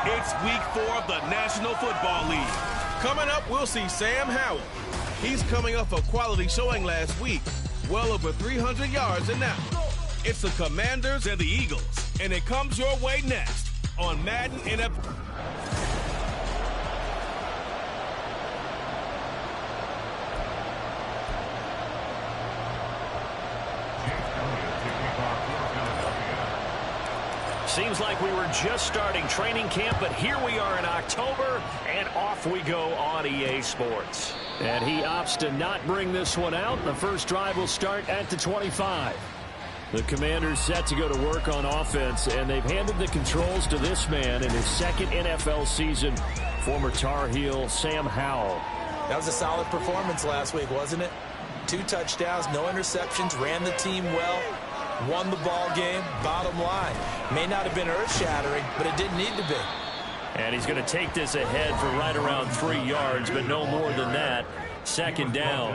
It's week 4 of the National Football League. Coming up, we'll see Sam Howell. He's coming off a quality showing last week, well over 300 yards and now. It's the Commanders and the Eagles, and it comes your way next on Madden NFL. Seems like we were just starting training camp, but here we are in October, and off we go on EA Sports. And he opts to not bring this one out. The first drive will start at the 25. The Commanders set to go to work on offense, and they've handed the controls to this man in his second NFL season, former Tar Heel Sam Howell. That was a solid performance last week, wasn't it? 2 touchdowns, no interceptions, ran the team well. Won the ball game, bottom line. May not have been earth-shattering, but it didn't need to be. And he's going to take this ahead for right around 3 yards, but no more than that. Second down.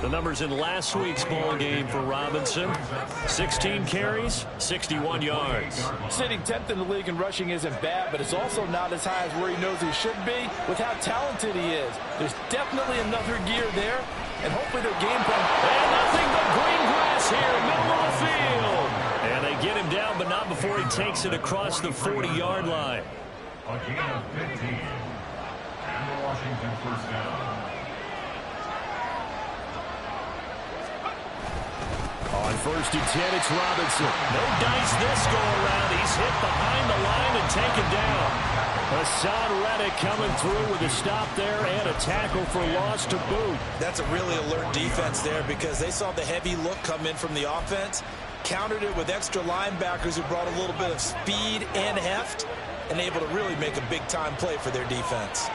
The numbers in last week's ball game for Robinson. 16 carries, 61 yards. Sitting 10th in the league in rushing isn't bad, but it's also not as high as where he knows he should be with how talented he is. There's definitely another gear there, and hopefully their game plan. And nothing but green grass here, middle of the field. And they get him down, but not before he takes it across the 40-yard line. A gain of 15. And the Washington first down. On 1st and 10, it's Robinson. No dice this go-around. He's hit behind the line and taken down. Hassan Reddick coming through with a stop there and a tackle for loss to boot. That's a really alert defense there because they saw the heavy look come in from the offense, countered it with extra linebackers who brought a little bit of speed and heft, and able to really make a big-time play for their defense.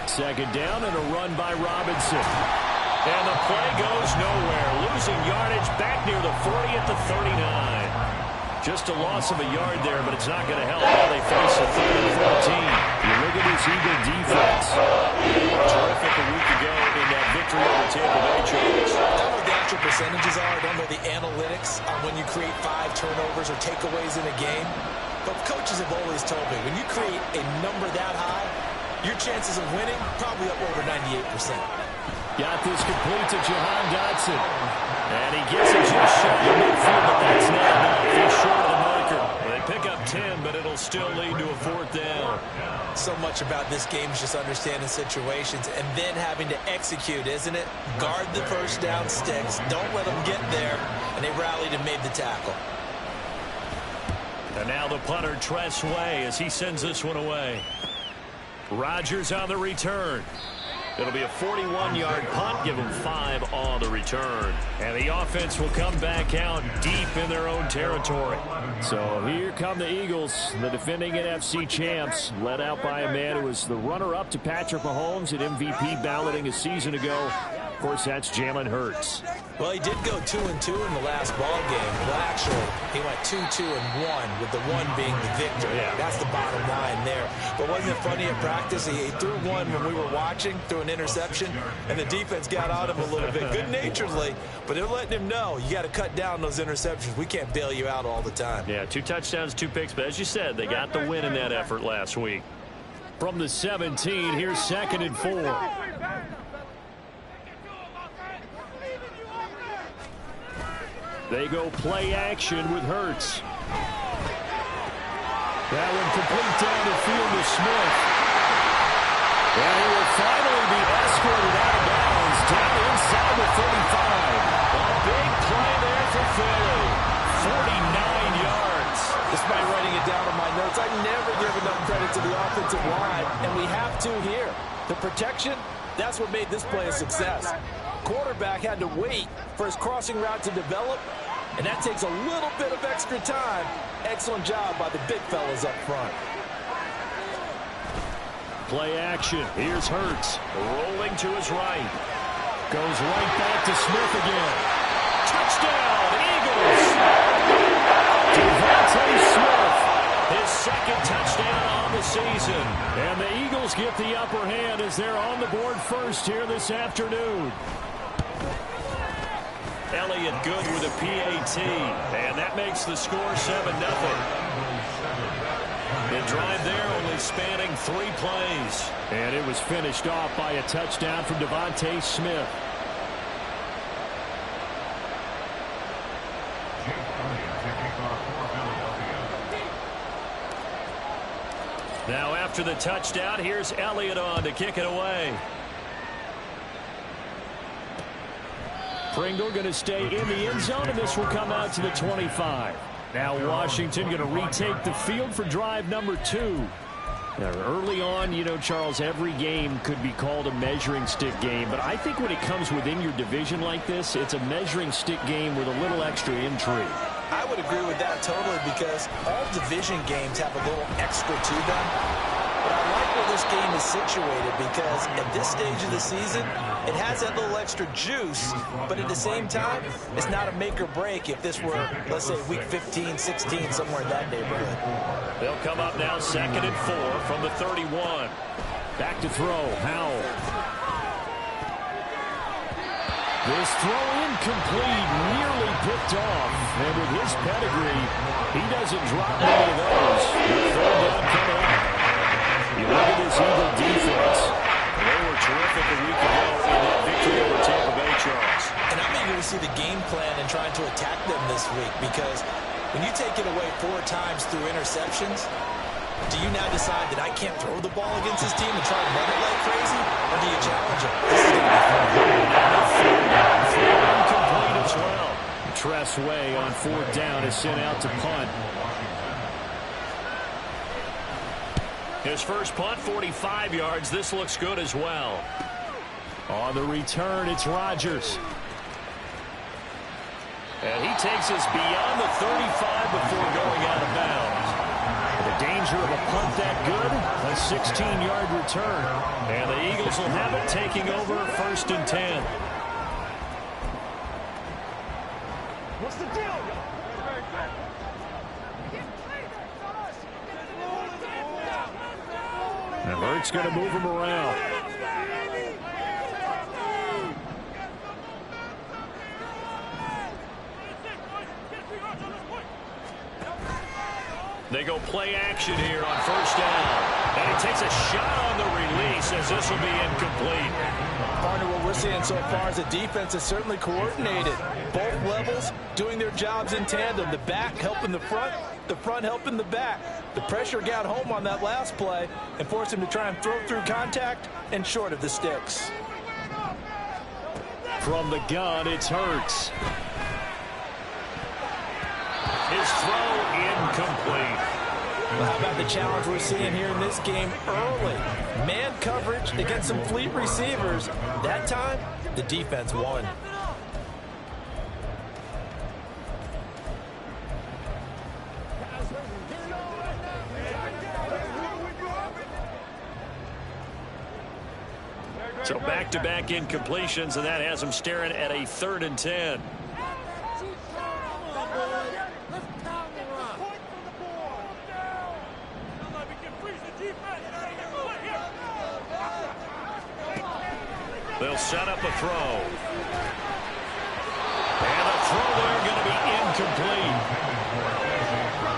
Second down and a run by Robinson. And the play goes nowhere. Losing yardage back near the 40 at the 39. Just a loss of a yard there, but it's not going to help while they face a 3rd and 14. You look at this Eagle defense. Terrific a week ago in that victory over Tampa Bay Chargers. I don't know what the actual percentages are. I don't know the analytics on when you create 5 turnovers or takeaways in a game. But coaches have always told me, when you create a number that high, your chances of winning probably up over 98%. Got this complete to Jahan Dotson. And he gets it just short of midfield, but that's not enough. He's short of the marker. They pick up 10, but it'll still lead to a 4th down. So much about this game is just understanding situations and then having to execute, isn't it? Guard the first down sticks. Don't let them get there. And they rallied and made the tackle. And now the punter, Tress Way, as he sends this one away. Rodgers on the return. It'll be a 41-yard punt. Give them 5 on the return. And the offense will come back out deep in their own territory. So here come the Eagles, the defending NFC champs, led out by a man who was the runner-up to Patrick Mahomes at MVP balloting a season ago. Of course, that's Jalen Hurts. Well, he did go 2-2 in the last ball game. Well, actually, he went 2-2-1, with the 1 being the victory. Yeah. That's the bottom line there. But wasn't it funny in practice? He threw one when we were watching, threw an interception, and the defense got on him a little bit, good-naturedly. But they're letting him know, you got to cut down those interceptions. We can't bail you out all the time. Yeah, 2 touchdowns, 2 picks. But as you said, they got the win in that effort last week. From the 17, here's 2nd and 4. They go play action with Hurts. That one complete down the field to Smith. And he will finally be escorted out of bounds down inside the 35. A big play there for Philly. 49 yards. Despite writing it down in my notes, I never give enough credit to the offensive line, and we have to here. The protection, that's what made this play a success. Quarterback had to wait for his crossing route to develop, and that takes a little bit of extra time. Excellent job by the big fellas up front. Play action. Here's Hurts. Rolling to his right. Goes right back to Smith again. Touchdown, Eagles! Devontae Smith, his 2nd touchdown on the season. And the Eagles get the upper hand as they're on the board first here this afternoon. Elliott good with a PAT. And that makes the score 7-0. The drive there only spanning 3 plays. And it was finished off by a touchdown from Devontae Smith. Now after the touchdown, here's Elliott on to kick it away. Pringle going to stay in the end zone, and this will come out to the 25. Now Washington going to retake the field for drive number 2. Now, early on, you know, Charles, every game could be called a measuring stick game. But I think when it comes within your division like this, it's a measuring stick game with a little extra intrigue. I would agree with that totally because all division games have a little extra to them. But I like where this game is situated because at this stage of the season, it has that little extra juice, but at the same time, it's not a make or break if this were, let's say, week 15, 16, somewhere in that neighborhood. They'll come up now 2nd and 4 from the 31. Back to throw, Howell. This throw incomplete, nearly picked off. And with his pedigree, he doesn't drop any of those. Third down coming up. You look at this Eagle defense. They were terrific a week ago in that victory over Tampa Bay, Charles. And I'm eager to see the game plan and trying to attack them this week because when you take it away 4 times through interceptions, do you now decide that I can't throw the ball against this team and try to run it like crazy? Or do you challenge them? This is going to be fun. Incomplete as well. Tress Way on 4th down is sent out to punt. His first punt, 45 yards. This looks good as well. On the return, it's Rodgers. And he takes us beyond the 35 before going out of bounds. The danger of a punt that good, a 16-yard return. And the Eagles will have it taking over 1st and 10. What's the deal? And Hurts going to move him around. They go play action here on 1st down. And he takes a shot on the release as this will be incomplete. Partner, what we're seeing so far is the defense is certainly coordinated. Both levels doing their jobs in tandem. The back helping the front helping the back. The pressure got home on that last play and forced him to try and throw through contact and short of the sticks. From the gun, it's Hurts. His throw incomplete. Well, how about the challenge we're seeing here in this game early? Man coverage against some fleet receivers. That time, the defense won. So back-to-back incompletions, and that has him staring at a 3rd and 10. They'll set up a throw. And the throw there going to be incomplete.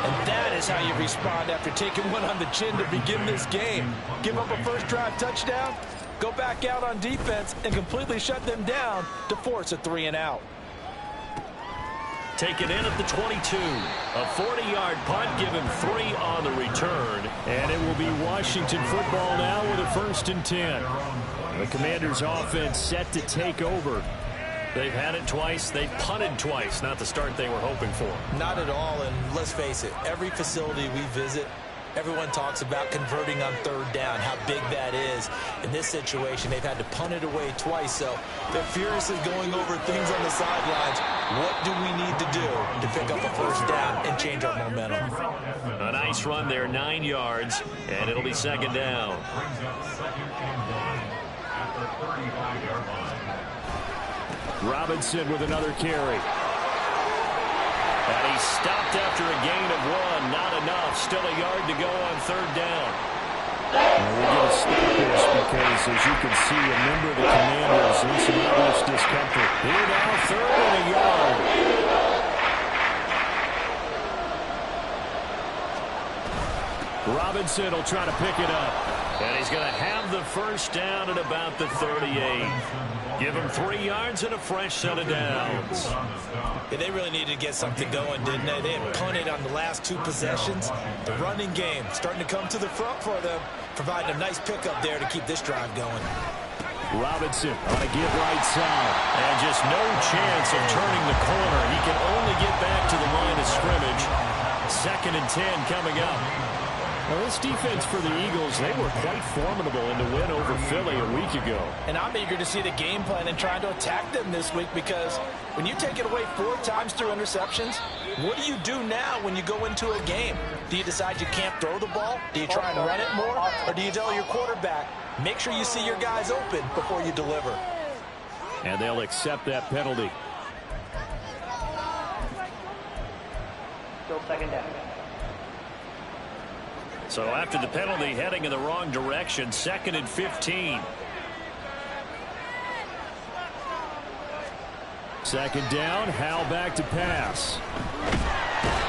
And that is how you respond after taking one on the chin to begin this game. Give up a first drive touchdown, go back out on defense, and completely shut them down to force a 3-and-out. Taken in at the 22. A 40-yard punt, given 3 on the return. And it will be Washington football now with a 1st and 10. The Commanders' offense set to take over. They've had it twice. They've punted twice. Not the start they were hoping for. Not at all, and let's face it, every facility we visit, everyone talks about converting on 3rd down, how big that is. In this situation, they've had to punt it away twice, so they're furiously going over things on the sidelines. What do we need to do to pick up a 1st down and change our momentum? A nice run there, 9 yards, and it'll be 2nd down. Robinson with another carry. And he stopped after a gain of 1. Not enough. Still a yard to go on 3rd down. We'll get a stop this because, as you can see, a member of the Commanders in some obvious discomfort. Here now, 3rd and a yard. Robinson will try to pick it up. And he's going to have the first down at about the 38. Give him 3 yards and a fresh set of downs. Yeah, they really needed to get something going, didn't they? They had punted on the last 2 possessions. The running game starting to come to the front for them, providing a nice pickup there to keep this drive going. Robinson on a give right side. And just no chance of turning the corner. He can only get back to the line of scrimmage. 2nd and 10 coming up. Now, this defense for the Eagles, they were quite formidable in the win over Philly a week ago. And I'm eager to see the game plan and trying to attack them this week, because when you take it away 4 times through interceptions, what do you do now when you go into a game? Do you decide you can't throw the ball? Do you try and run it more? Or do you tell your quarterback, make sure you see your guys open before you deliver? And they'll accept that penalty. Still 2nd down. So after the penalty, heading in the wrong direction, 2nd and 15. 2nd down, Howell back to pass.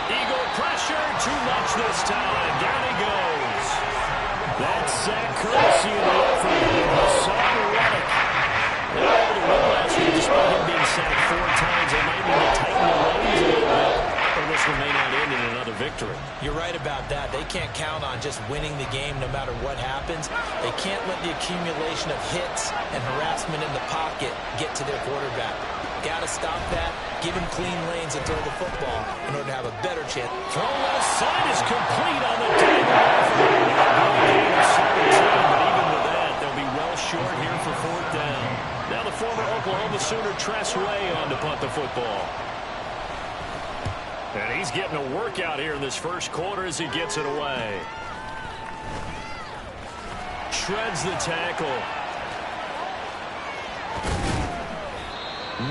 Eagle pressure, too much this time. Down he goes. That sack courtesy of the effort of Hassan Reddick. They were able to win last week despite him being sacked 4 times. They might need to tighten the reins a little bit, or this one may not end in another victory. You're right about that. They can't count on just winning the game no matter what happens. They can't let the accumulation of hits and harassment in the pocket get to their quarterback. Got to stop that, give him clean lanes and throw the football in order to have a better chance. Throw left side is complete on the dive. But even with that, they'll be well short here for 4th down. Now the former Oklahoma Sooner Tress Way on to punt the football. And he's getting a workout here in this first quarter as he gets it away. Shreds the tackle.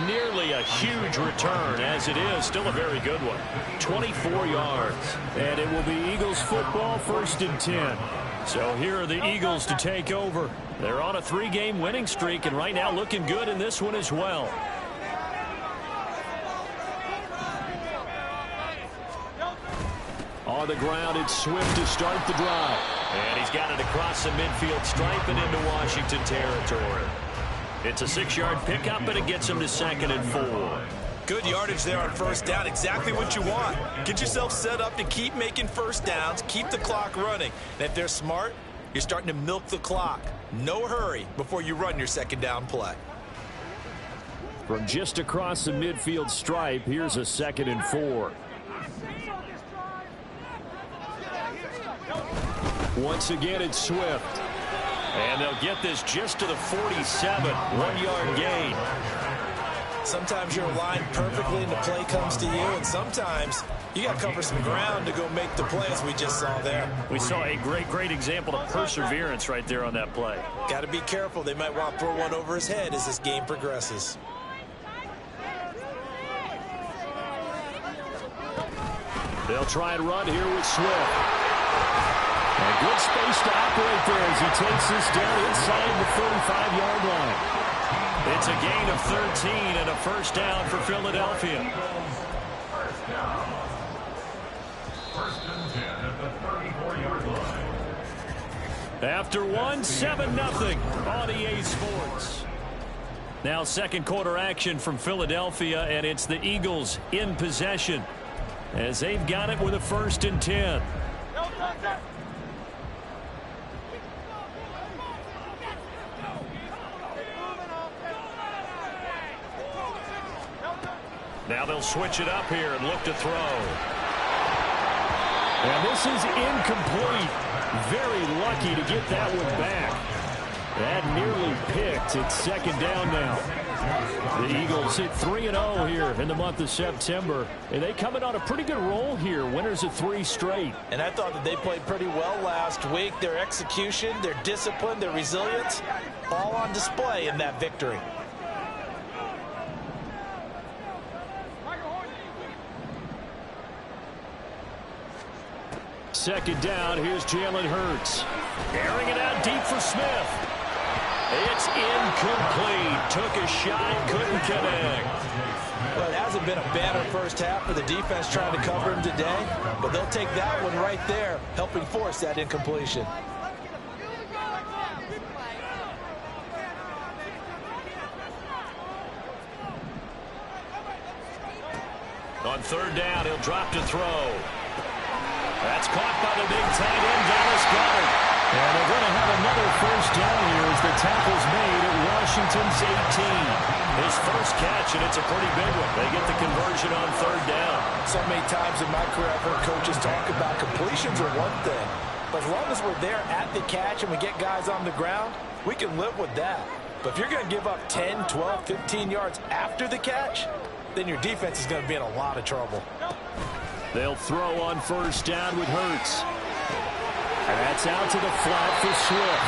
Nearly a huge return, as it is. Still a very good one. 24 yards. And it will be Eagles football, 1st and 10. So here are the Eagles to take over. They're on a 3-game winning streak, and right now looking good in this one as well. On the ground, it's Swift to start the drive. And he's got it across the midfield stripe and into Washington territory. It's a 6-yard pickup, and it gets him to 2nd and 4. Good yardage there on 1st down. Exactly what you want. Get yourself set up to keep making 1st downs, keep the clock running. And if they're smart, you're starting to milk the clock. No hurry before you run your 2nd down play. From just across the midfield stripe, here's a 2nd and 4. Once again, it's Swift. And they'll get this just to the 47. 1-yard gain. Sometimes you're aligned perfectly and the play comes to you, and sometimes you got to cover some ground to go make the play, as we just saw there. We saw a great example of perseverance right there on that play. Got to be careful. They might want to throw one over his head as this game progresses. They'll try and run here with Swift. A good space to operate there as he takes this down inside the 35-yard line. It's a gain of 13 and a 1st down for Philadelphia. 1st and 10 at the 34-yard line. After 7-0 on EA Sports. Now 2nd quarter action from Philadelphia, and it's the Eagles in possession as they've got it with a 1st and 10. Now they'll switch it up here and look to throw. And this is incomplete. Very lucky to get that one back. That nearly picked. It's 2nd down now. The Eagles hit 3-0 here in the month of September. And they come in on a pretty good roll here. Winners of 3 straight. And I thought that they played pretty well last week. Their execution, their discipline, their resilience, all on display in that victory. Second down, here's Jalen Hurts. Airing it out deep for Smith. It's incomplete. Took a shot, couldn't connect. Well, it hasn't been a banner first half for the defense trying to cover him today, but they'll take that one right there, helping force that incompletion. On third down, he'll drop to throw. That's caught by the big tight end, Dallas Goedert. And they're going to have another first down here as the tackle's made at Washington's 18. His first catch, and it's a pretty big one. They get the conversion on third down. So many times in my career I've heard coaches talk about completions are one thing, but as long as we're there at the catch and we get guys on the ground, we can live with that. But if you're going to give up 10, 12, 15 yards after the catch, then your defense is going to be in a lot of trouble. They'll throw on first down with Hurts. And that's out to the flat for Swift.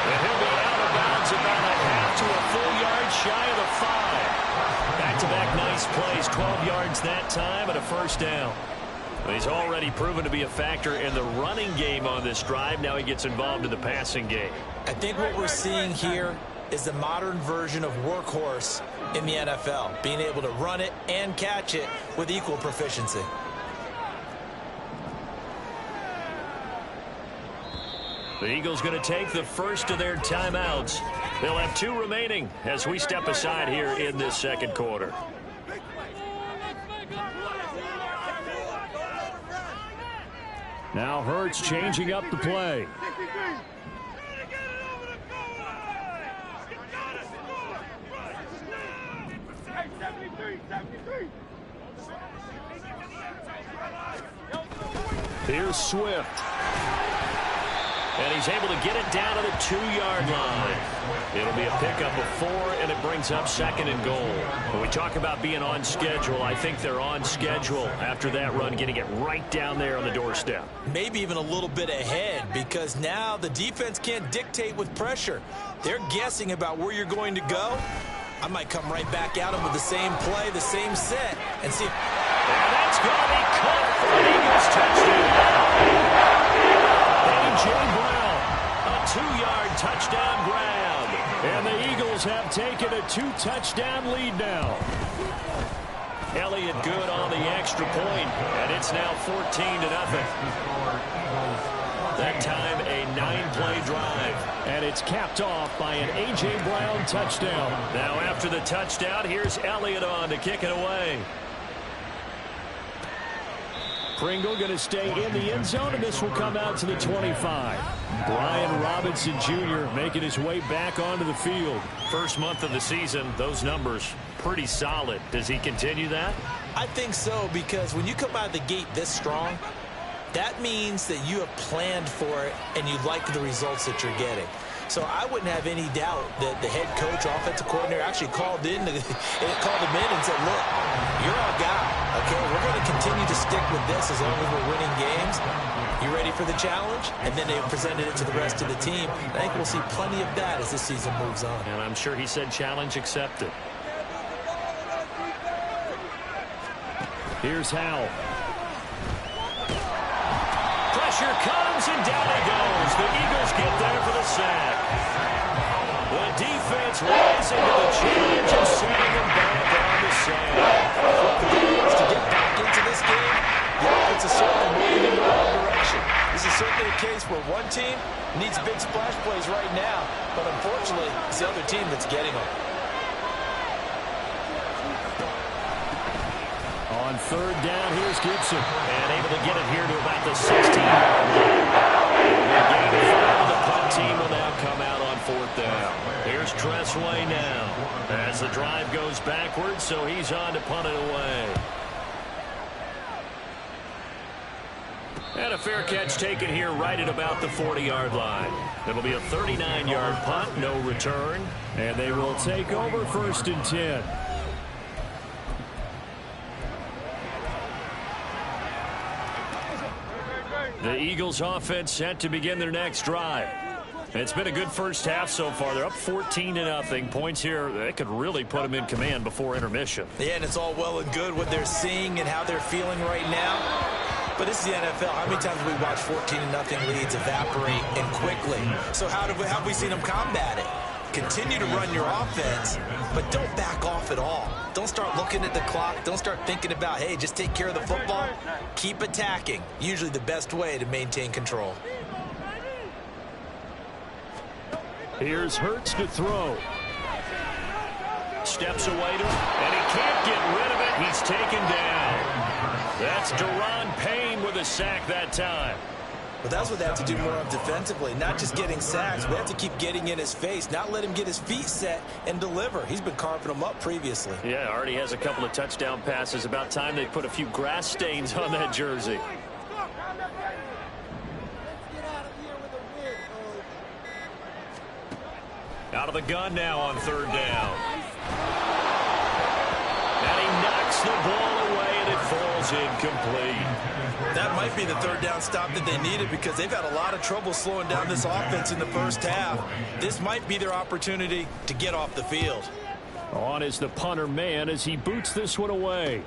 And he'll be out of bounds about a half to a full yard shy of the 5. Back-to-back nice plays, 12 yards that time and a first down. He's already proven to be a factor in the running game on this drive. Now he gets involved in the passing game. I think what we're seeing here is the modern version of workhorse in the NFL, being able to run it and catch it with equal proficiency. The Eagles going to take the first of their timeouts. They'll have 2 remaining as we step aside here in this second quarter. Now Hurts changing up the play. Here's Swift. And he's able to get it down to the 2-yard line. It'll be a pickup of 4, and it brings up 2nd and goal. When we talk about being on schedule, I think they're on schedule after that run, getting it right down there on the doorstep. Maybe even a little bit ahead, because now the defense can't dictate with pressure. They're guessing about where you're going to go. I might come right back at them with the same play, the same set, and see. And that's going to be caught for an Eagles touchdown. A.J. Brown, a 2-yard touchdown grab. And the Eagles have taken a 2-touchdown lead now. Elliott good on the extra point, and it's now 14-0. That time a 9-play drive. And it's capped off by an A.J. Brown touchdown. Now after the touchdown, here's Elliott on to kick it away. Pringle going to stay in the end zone, and this will come out to the 25. Brian Robinson Jr. making his way back onto the field. First month of the season, those numbers pretty solid. Does he continue that? I think so, because when you come out of the gate this strong, that means that you have planned for it and you like the results that you're getting. So I wouldn't have any doubt that the head coach, offensive coordinator, actually called him in and said, look, you're our guy, okay? We're going to continue to stick with this as long as we're winning games. You ready for the challenge? And then they presented it to the rest of the team. I think we'll see plenty of that as this season moves on. And I'm sure he said challenge accepted. Here's Howell. Pressure comes, and down he goes. The Eagles get there for the sack. The defense rising to the challenge and sending them back on the sack. To get back into this game, the offense is certainly moving in the wrong direction. This is certainly a case where one team needs big splash plays right now, but unfortunately, it's the other team that's getting them. On third down, here's Gibson. And able to get it here to about the 16-yard line. The punt team will now come out on 4th down. Here's Tressway now. As the drive goes backwards, so he's on to punt it away. And a fair catch taken here right at about the 40-yard line. It'll be a 39-yard punt, no return. And they will take over 1st and 10. The Eagles offense set to begin their next drive. It's been a good first half so far. They're up 14-0. Points here, they could really put them in command before intermission. Yeah, and it's all well and good what they're seeing and how they're feeling right now. But this is the NFL. How many times have we watched 14-0 leads evaporate and quickly? So how have we seen them combat it? Continue to run your offense, but don't back off at all. Don't start looking at the clock. Don't start thinking about, hey, just take care of the football. Keep attacking. Usually the best way to maintain control. Here's Hurts to throw. Steps away to him, and he can't get rid of it. He's taken down. That's Deron Payne with a sack that time. But that's what they have to do more of defensively, not just getting sacks. We have to keep getting in his face, not let him get his feet set and deliver. He's been carving them up previously. Yeah, already has a couple of touchdown passes. About time they put a few grass stains on that jersey. Out of the gun now on third down. And he knocks the ball away, and it falls incomplete. That might be the third down stop that they needed because they've had a lot of trouble slowing down this offense in the first half. This might be their opportunity to get off the field. On is the punter man as he boots this one away.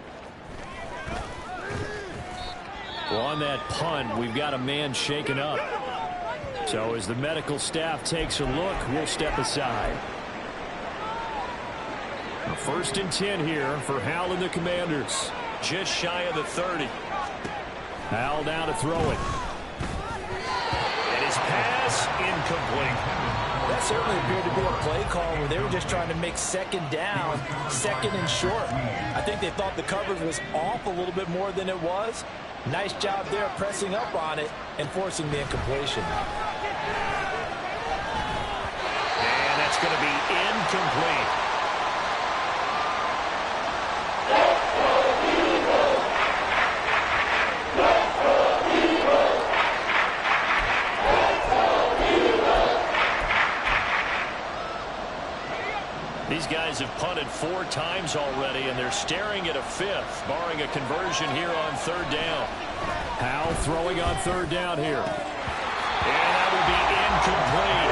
Well, on that punt, we've got a man shaken up. So as the medical staff takes a look, we'll step aside. Now, 1st and 10 here for Howell and the Commanders. Just shy of the 30. Howell down to throw it. And his pass incomplete. That certainly appeared to be a play call where they were just trying to make second down, second and short. I think they thought the coverage was off a little bit more than it was. Nice job there pressing up on it and forcing the incompletion. And that's going to be incomplete. These guys have punted 4 times already, and they're staring at a 5th, barring a conversion here on third down. Howell throwing on third down here. And that will be incomplete.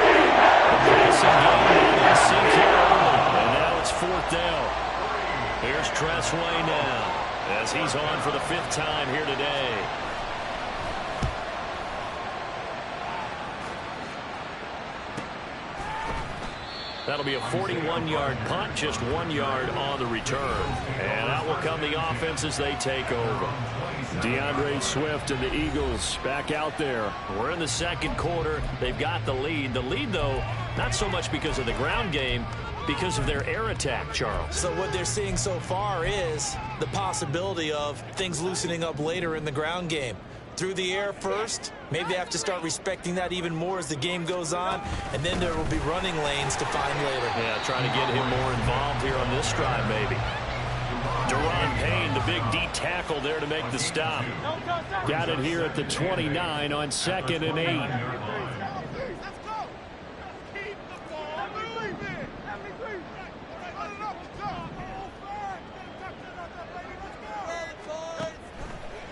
The passing game didn't sink here early, and now it's 4th down. Here's Tressway now, as he's on for the 5th time here today. That'll be a 41-yard punt, just 1 yard on the return. And out will come the offense as they take over. DeAndre Swift and the Eagles back out there. We're in the second quarter. They've got the lead. The lead, though, not so much because of the ground game, because of their air attack, Charles. So what they're seeing so far is the possibility of things loosening up later in the ground game. Through the air first, maybe they have to start respecting that even more as the game goes on, and then there will be running lanes to find later. Yeah, trying to get him more involved here on this drive, maybe. Deron Payne, the big D tackle there to make the stop. Got it here at the 29 on 2nd and 8.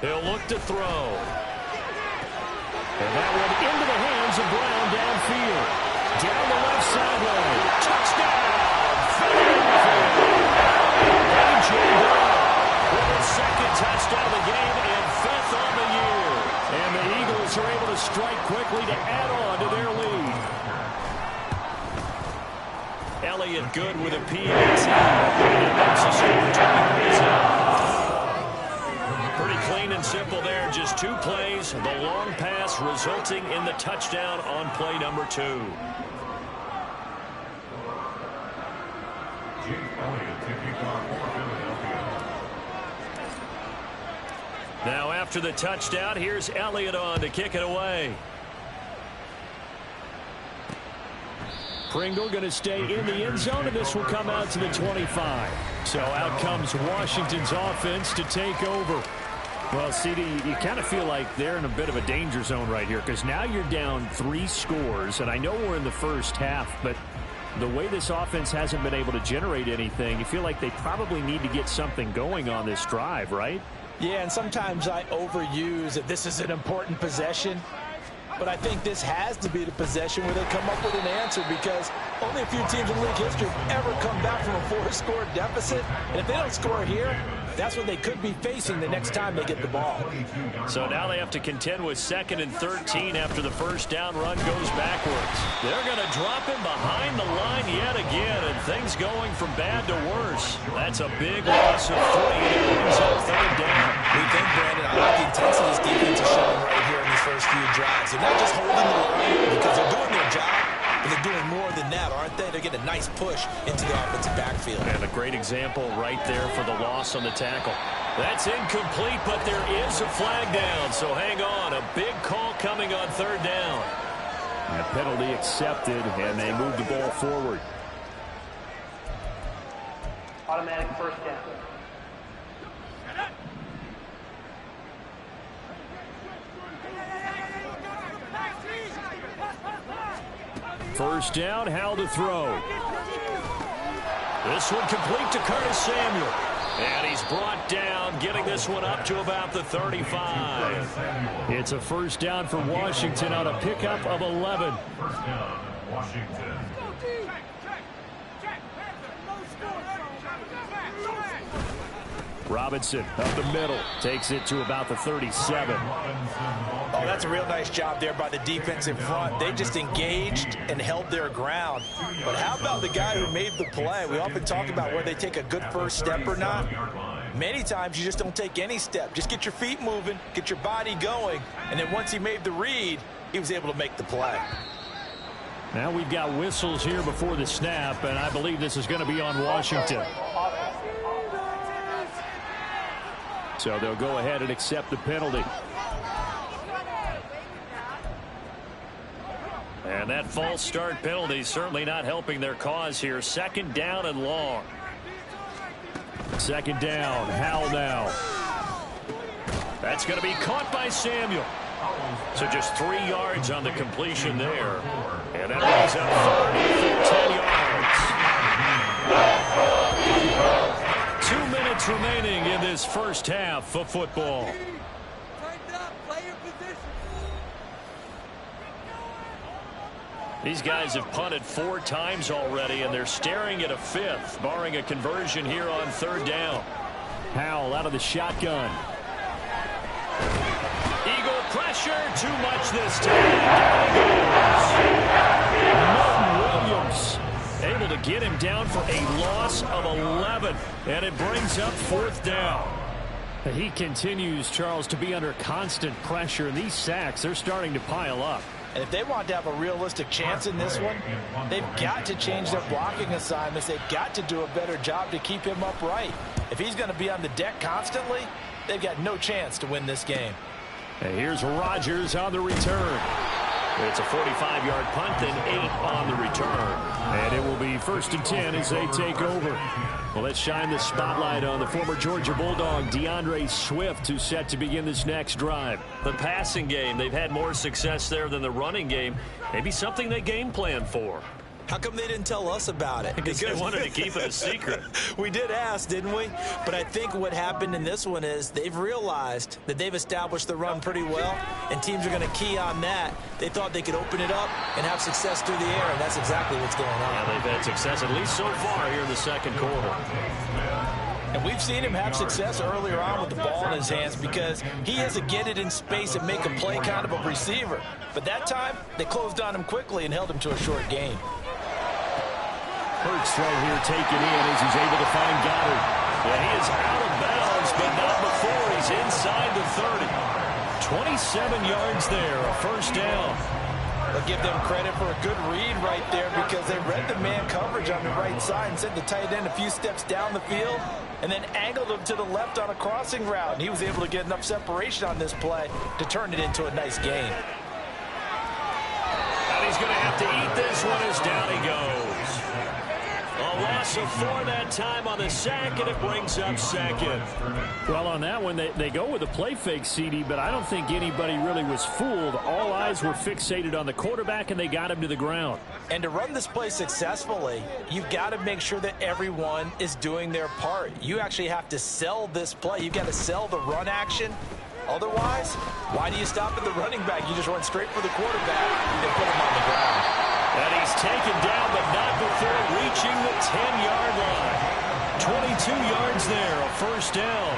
He'll look to throw. And that one into the hands of Brown downfield. Down the left sideline. Touchdown! A.J. Brown with his 2nd touchdown of the game and 5th on the year. And the Eagles are able to strike quickly to add on to their lead. Elliott good with a PAT. And it makes the score 20-0. Pretty clean and simple there. Just 2 plays. The long pass resulting in the touchdown on play number 2. Now after the touchdown, here's Elliott on to kick it away. Pringle going to stay in the end zone, and this will come out to the 25. So out comes Washington's offense to take over. Well, CD, you kind of feel like they're in a bit of a danger zone right here because now you're down 3 scores, and I know we're in the first half, but the way this offense hasn't been able to generate anything, you feel like they probably need to get something going on this drive, right? Yeah, and sometimes I overuse that this is an important possession. but I think this has to be the possession where they come up with an answer, because only a few teams in league history have ever come back from a 4-score deficit. And if they don't score here, that's what they could be facing the next time they get the ball. So now they have to contend with 2nd and 13 after the first down run goes backwards. They're going to drop him behind the line yet again, and things going from bad to worse. That's a big loss of 3, and it brings up 3rd down. We think, Brandon, I like the intensity this defense is showing right here in these first few drives. They're not just holding the line because they're doing their job, but they're doing more than that, aren't they? They're getting a nice push into the offensive backfield. And a great example right there for the loss on the tackle. That's incomplete, but there is a flag down, so hang on. A big call coming on 3rd down. A penalty accepted, and they move the ball forward. Automatic first down. First down, Howell to throw. This one complete to Curtis Samuel. And he's brought down, getting this one up to about the 35. It's a first down for Washington on a pickup of 11. First down, Washington. Robinson up the middle, takes it to about the 37. Oh, that's a real nice job there by the defense in front. They just engaged and held their ground. But how about the guy who made the play? We often talk about whether they take a good first step or not. Many times you just don't take any step. Just get your feet moving, get your body going, and then once he made the read, he was able to make the play. Now we've got whistles here before the snap, and I believe this is going to be on Washington. So they'll go ahead and accept the penalty. And that false start penalty certainly not helping their cause here. 2nd down and long. 2nd down, Howell now. That's going to be caught by Samuel. So just 3 yards on the completion there. And that brings up 10 yards. 2 minutes remaining in this first half of football. These guys have punted 4 times already, and they're staring at a 5th, barring a conversion here on 3rd down. Howell out of the shotgun. Eagle pressure, too much this time. Down he goes. Williams able to get him down for a loss of 11, and it brings up 4th down. He continues, Charles, to be under constant pressure, and these sacks, they're starting to pile up. And if they want to have a realistic chance in this one, they've got to change their blocking assignments. They've got to do a better job to keep him upright. If he's going to be on the deck constantly, they've got no chance to win this game. And here's Rodgers on the return. It's a 45-yard punt, then 8 on the return. And it will be 1st and 10 as they take over. Well, let's shine the spotlight on the former Georgia Bulldog, DeAndre Swift, who's set to begin this next drive. The passing game, they've had more success there than the running game. Maybe something they game plan for. How come they didn't tell us about it? Because they wanted to keep it a secret. We did ask, didn't we? But I think what happened in this one is they've realized that they've established the run pretty well, and teams are going to key on that. They thought they could open it up and have success through the air, and that's exactly what's going on. Yeah, they've had success, at least so far here in the 2nd quarter. And we've seen him have success earlier on with the ball in his hands because he has to get it in space and make a play kind of a receiver. But that time, they closed on him quickly and held him to a short gain. Hurts throw here taken in as he's able to find Goddard. Yeah, he is out of bounds, but not before he's inside the 30. 27 yards there, a 1st down. I'll give them credit for a good read right there because they read the man coverage on the right side and sent the tight end a few steps down the field and then angled him to the left on a crossing route. And he was able to get enough separation on this play to turn it into a nice gain. And he's going to have to eat this one as down he goes. A loss of 4 that time on the sack, and it brings up 2nd. Well, on that one, they go with a play fake, CD, but I don't think anybody really was fooled. All eyes were fixated on the quarterback, and they got him to the ground. And to run this play successfully, you've got to make sure that everyone is doing their part. You actually have to sell this play. You've got to sell the run action Otherwise, why do you stop at the running back? You just run straight for the quarterback and put him on the ground. And he's taken down, but not before reaching the 10-yard line. 22 yards there, a first down.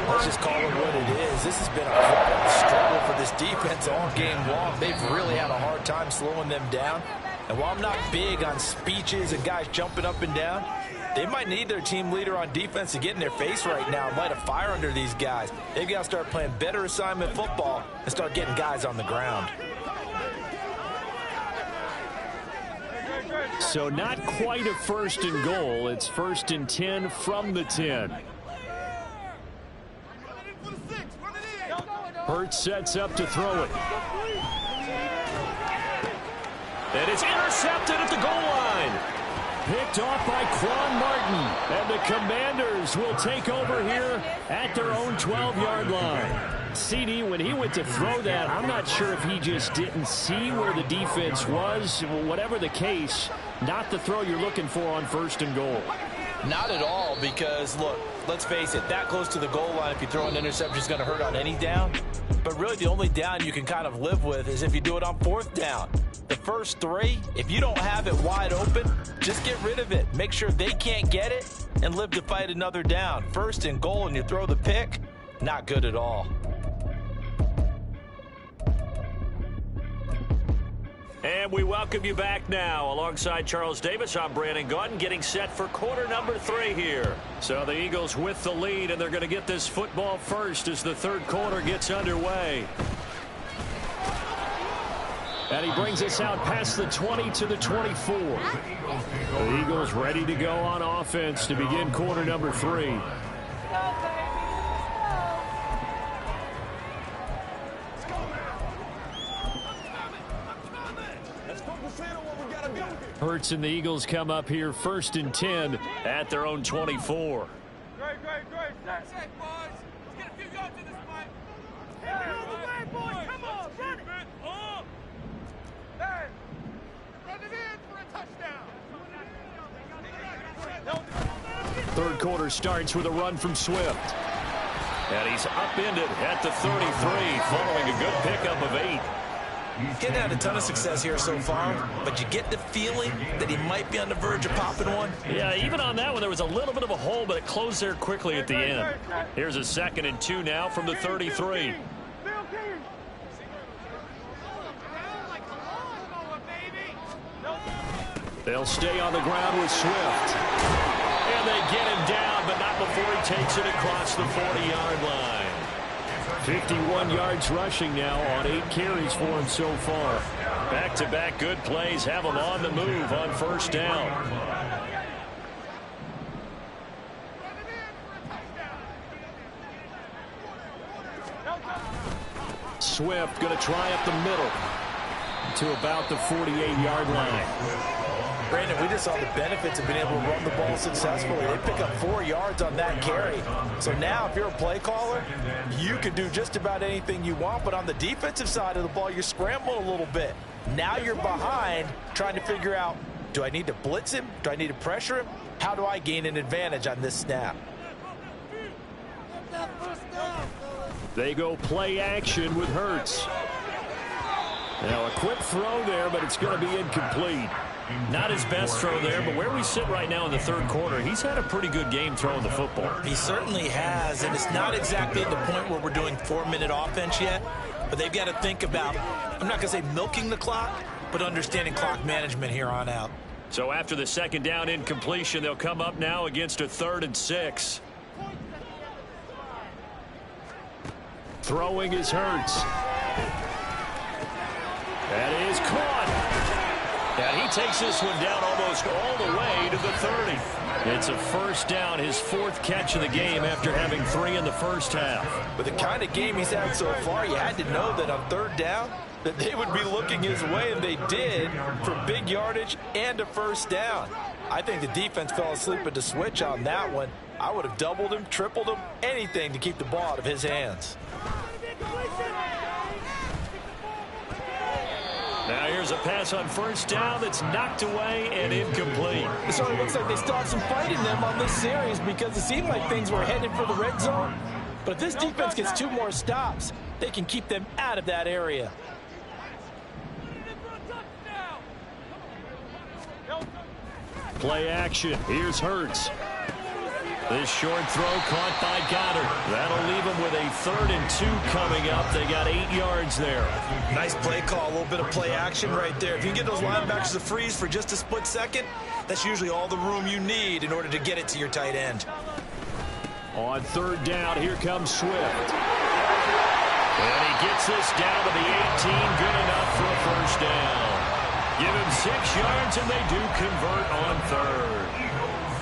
Let's just call it what it is. This has been a struggle for this defense all game long. They've really had a hard time slowing them down. And while I'm not big on speeches and guys jumping up and down, they might need their team leader on defense to get in their face right now and light a fire under these guys. They've got to start playing better assignment football and start getting guys on the ground. So not quite a first and goal. It's 1st and 10 from the 10. Hurts sets up to throw it. And it's intercepted at the goal line. Picked off by Quan Martin. And the Commanders will take over here at their own 12-yard line. CD, when he went to throw that, I'm not sure if he just didn't see where the defense was. Whatever the case, not the throw you're looking for on 1st and goal. Not at all, because, look, let's face it, that close to the goal line, if you throw an interception, is going to hurt on any down. But really, the only down you can kind of live with is if you do it on 4th down. The first 3, if you don't have it wide open, just get rid of it. Make sure they can't get it and live to fight another down. 1st and goal and you throw the pick, not good at all. And we welcome you back now. Alongside Charles Davis, I'm Brandon Gaudin, getting set for quarter number 3 here. So the Eagles with the lead, and they're going to get this football first as the 3rd quarter gets underway. And he brings us out past the 20 to the 24. The Eagles ready to go on offense to begin quarter number 3. Hurts and the Eagles come up here 1st and 10 at their own 24. Great. That's it, boys. Let's get a few yards in this fight. Hey, move away, boys. Come on, run it. Hey, run it in for a touchdown. 3rd quarter starts with a run from Swift. And he's upended at the 33 following a good pickup of 8. He's had a ton of success here so far, but you get the feeling that he might be on the verge of popping one. Yeah, even on that one, there was a little bit of a hole, but it closed there quickly at the end. Here's a 2nd and 2 now from the 33. They'll stay on the ground with Swift. And they get him down, but not before he takes it across the 40-yard line. 51 yards rushing now on 8 carries for him so far. Back-to-back good plays have him on the move on 1st down. Swift going to try up the middle to about the 48-yard line. Brandon, we just saw the benefits of being able to run the ball successfully. They pick up 4 yards on that carry. So now if you're a play caller, you can do just about anything you want. But on the defensive side of the ball, you're scrambling a little bit. Now you're behind trying to figure out, do I need to blitz him? Do I need to pressure him? How do I gain an advantage on this snap? They go play action with Hurts. Now a quick throw there, but it's going to be incomplete. Not his best throw there, but where we sit right now in the 3rd quarter, he's had a pretty good game throwing the football. He certainly has, and it's not exactly at the point where we're doing 4-minute offense yet, but they've got to think about, I'm not going to say milking the clock, but understanding clock management here on out. So after the 2nd down incompletion, they'll come up now against a 3rd and 6. Throwing is Hurts. That is caught. And he takes this one down almost all the way to the 30. It's a 1st down, his 4th catch of the game after having 3 in the 1st half. With the kind of game he's had so far, you had to know that on 3rd down that they would be looking his way, and they did, for big yardage and a 1st down. I think the defense fell asleep at the switch on that one. I would have doubled him, tripled him, anything to keep the ball out of his hands. Now here's a pass on 1st down that's knocked away and incomplete. It certainly looks like they still have some fight in them on this series, because it seemed like things were headed for the red zone. But if this defense gets 2 more stops, they can keep them out of that area. Play action. Here's Hurts. This short throw caught by Goddard. That'll leave them with a 3rd and 2 coming up. They got 8 yards there. Nice play call, a little bit of play action right there. If you can get those linebackers to freeze for just a split second, that's usually all the room you need in order to get it to your tight end. On 3rd down, here comes Swift. And he gets this down to the 18, good enough for a 1st down. Give him 6 yards, and they do convert on 3rd.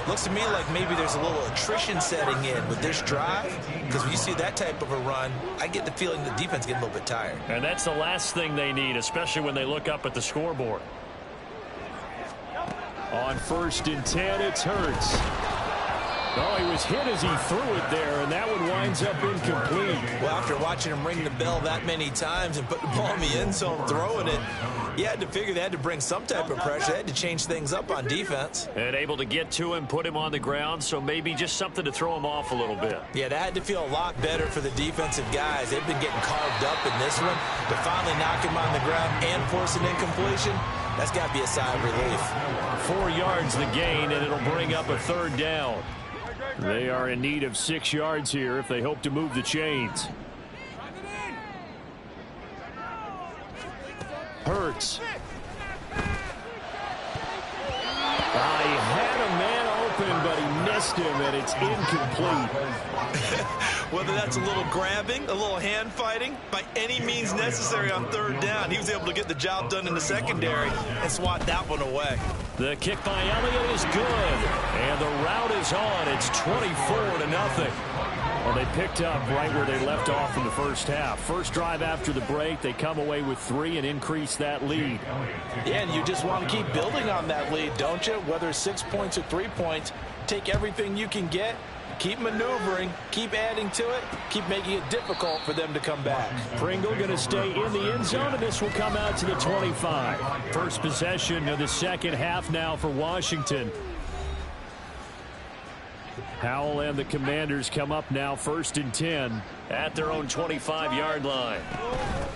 Looks to me like maybe there's a little attrition setting in with this drive, because when you see that type of a run, I get the feeling the defense getting a little bit tired. And that's the last thing they need, especially when they look up at the scoreboard. On 1st and 10, it's Hurts. Oh, he was hit as he threw it there, and that one winds up incomplete. Well, after watching him ring the bell that many times and put the ball in the end zone throwing it, you had to figure they had to bring some type of pressure. They had to change things up on defense. And able to get to him, put him on the ground, so maybe just something to throw him off a little bit. Yeah, that had to feel a lot better for the defensive guys. They've been getting carved up in this one. To finally knock him on the ground and force an incompletion, that's got to be a sigh of relief. 4 yards the gain, and it'll bring up a 3rd down. They are in need of 6 yards here if they hope to move the chains. Hurts. He had a man open, but he missed him, and it's incomplete. Whether that's a little grabbing, a little hand fighting, by any means necessary on 3rd down, he was able to get the job done in the secondary and swat that one away. The kick by Elliott is good, and the route is on. It's 24-0. Well, they picked up right where they left off in the 1st half. First drive after the break, they come away with 3 and increase that lead. Yeah, and you just want to keep building on that lead, don't you? Whether it's 6 points or 3 points, take everything you can get, keep maneuvering, keep adding to it, keep making it difficult for them to come back. Pringle going to stay in the end zone, and this will come out to the 25. First possession of the 2nd half now for Washington. Howell and the Commanders come up now 1st and 10 at their own 25-yard line.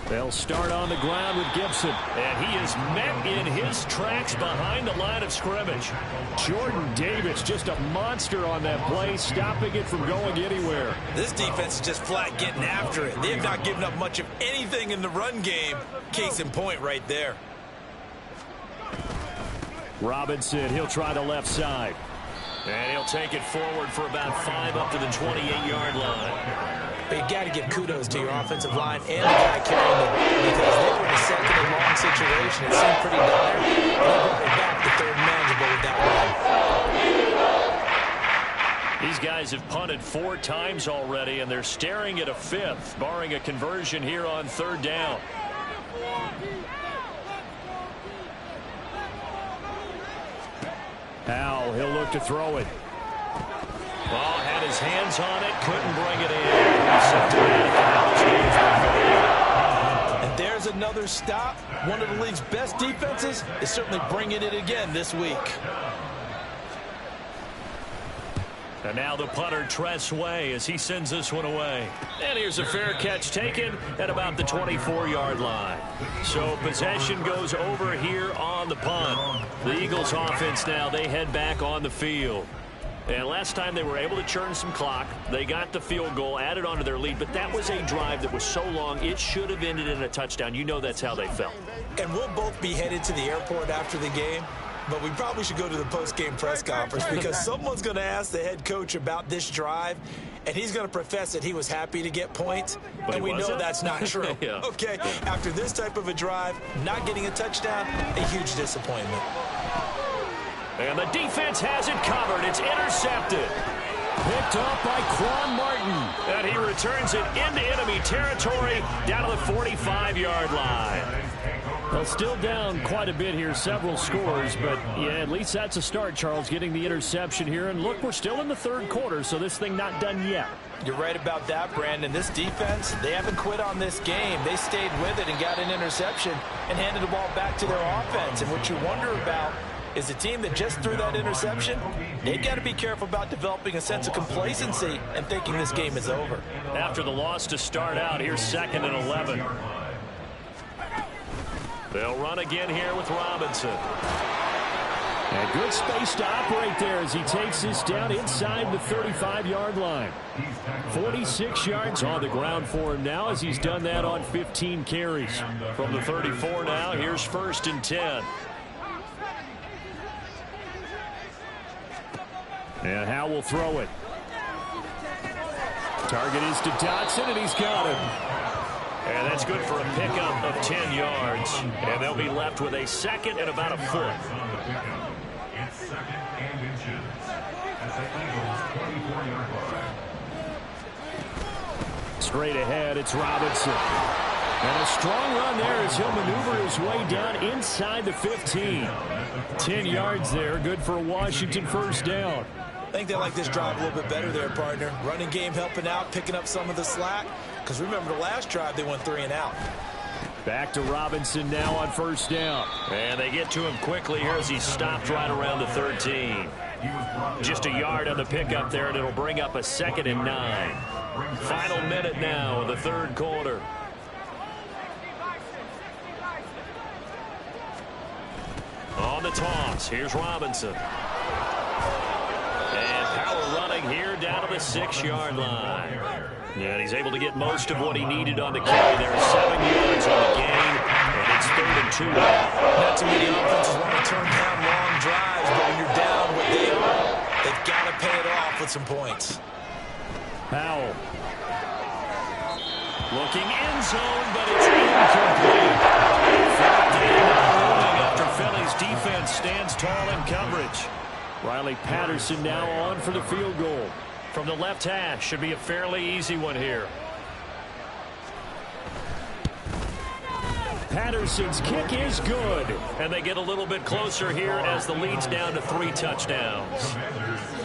They'll start on the ground with Gibson, and he is met in his tracks behind the line of scrimmage. Jordan Davis, just a monster on that play, stopping it from going anywhere. This defense is just flat getting after it. They have not given up much of anything in the run game. Case in point right there. Robinson, he'll try the left side. And he'll take it forward for about 5 up to the 28-yard line. But you got to give kudos to your offensive line and the guy carrying them, because they were in a 2nd and long situation. It seemed pretty dire. They brought it back to 3rd manageable with that run. These guys have punted 4 times already, and they're staring at a 5th, barring a conversion here on 3rd down. Now he'll look to throw it. Ball had his hands on it, couldn't bring it in. And there's another stop. One of the league's best defenses is certainly bringing it again this week. And now the punter, Tress Way, as he sends this one away. And here's a fair catch taken at about the 24-yard line. So possession goes over here on the punt. The Eagles offense now, they head back on the field. And last time they were able to churn some clock. They got the field goal, added onto their lead. But that was a drive that was so long, it should have ended in a touchdown. You know that's how they felt. And we'll both be headed to the airport after the game. But we probably should go to the post-game press conference, because someone's going to ask the head coach about this drive, and he's going to profess that he was happy to get points, and we know that's not true. Yeah. Okay, after this type of a drive, not getting a touchdown, a huge disappointment. And the defense has it covered. It's intercepted. Picked off by Quan Martin. And he returns it into enemy territory down to the 45-yard line. Well, still down quite a bit here, several scores, but yeah, at least that's a start, Charles, getting the interception here. And look, we're still in the 3rd quarter, so this thing not done yet. You're right about that, Brandon. This defense, they haven't quit on this game. They stayed with it and got an interception and handed the ball back to their offense. And what you wonder about is a team that just threw that interception. They got to be careful about developing a sense of complacency and thinking this game is over. After the loss to start out, here's 2nd and 11. They'll run again here with Robinson. And good space to operate there as he takes this down inside the 35-yard line. 46 yards on the ground for him now as he's done that on 15 carries. From the 34 now, here's 1st and 10. And Howe will throw it. Target is to Dotson, and he's got him. And that's good for a pickup of 10 yards. And they'll be left with a 2nd and about a foot. It's 2nd and inches at the Eagles' 24-yard line. Straight ahead, it's Robinson. And a strong run there as he'll maneuver his way down inside the 15. 10 yards there, good for a Washington 1st down. I think they like this drive a little bit better there, partner. Running game helping out, picking up some of the slack. Because remember, the last drive, they went 3 and out. Back to Robinson now on 1st down. And they get to him quickly here as he stopped right around the 13. Just a yard on the pickup there, and it'll bring up a 2nd and 9. Final minute now of the 3rd quarter. On the toss, here's Robinson. And power running here down to the 6-yard line. And he's able to get most of what he needed on the carry. There are 7 yards on the gain, and it's 3rd and 2 now. Not too many offenses want to turn down long drives, but when you're down what they are, they've got to pay it off with some points. Powell. Looking end zone, but it's incomplete. 4th down after Philly's defense stands tall in coverage. Riley Patterson now on for the field goal. From the left hash, should be a fairly easy one here. Patterson's kick is good. And they get a little bit closer here as the lead's down to 3 touchdowns.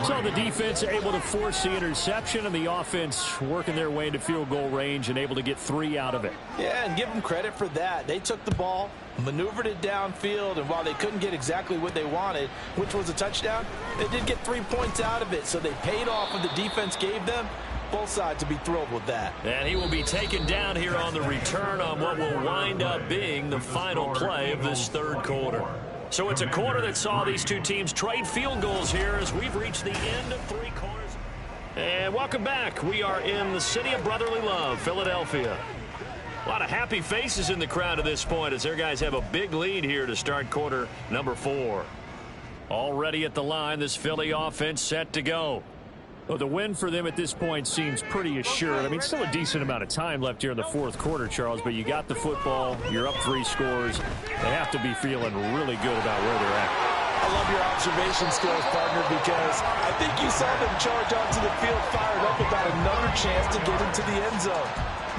So the defense able to force the interception, and the offense working their way into field goal range and able to get 3 out of it. Yeah, and give them credit for that. They took the ball, maneuvered it downfield, and while they couldn't get exactly what they wanted, which was a touchdown, they did get 3 points out of it. So they paid off what the defense gave them. Both sides to be thrilled with that. And he will be taken down here on the return on what will wind up being the final play of this 3rd quarter. So it's a quarter that saw these two teams trade field goals here as we've reached the end of 3 quarters. And welcome back. We are in the city of brotherly love, Philadelphia. A lot of happy faces in the crowd at this point as their guys have a big lead here to start quarter number 4. Already at the line, this Philly offense set to go. Well, the win for them at this point seems pretty assured. I mean, still a decent amount of time left here in the 4th quarter, Charles, but you got the football, you're up 3 scores. They have to be feeling really good about where they're at. I love your observation skills, partner, because I think you saw them charge onto the field fired up about another chance to get into the end zone.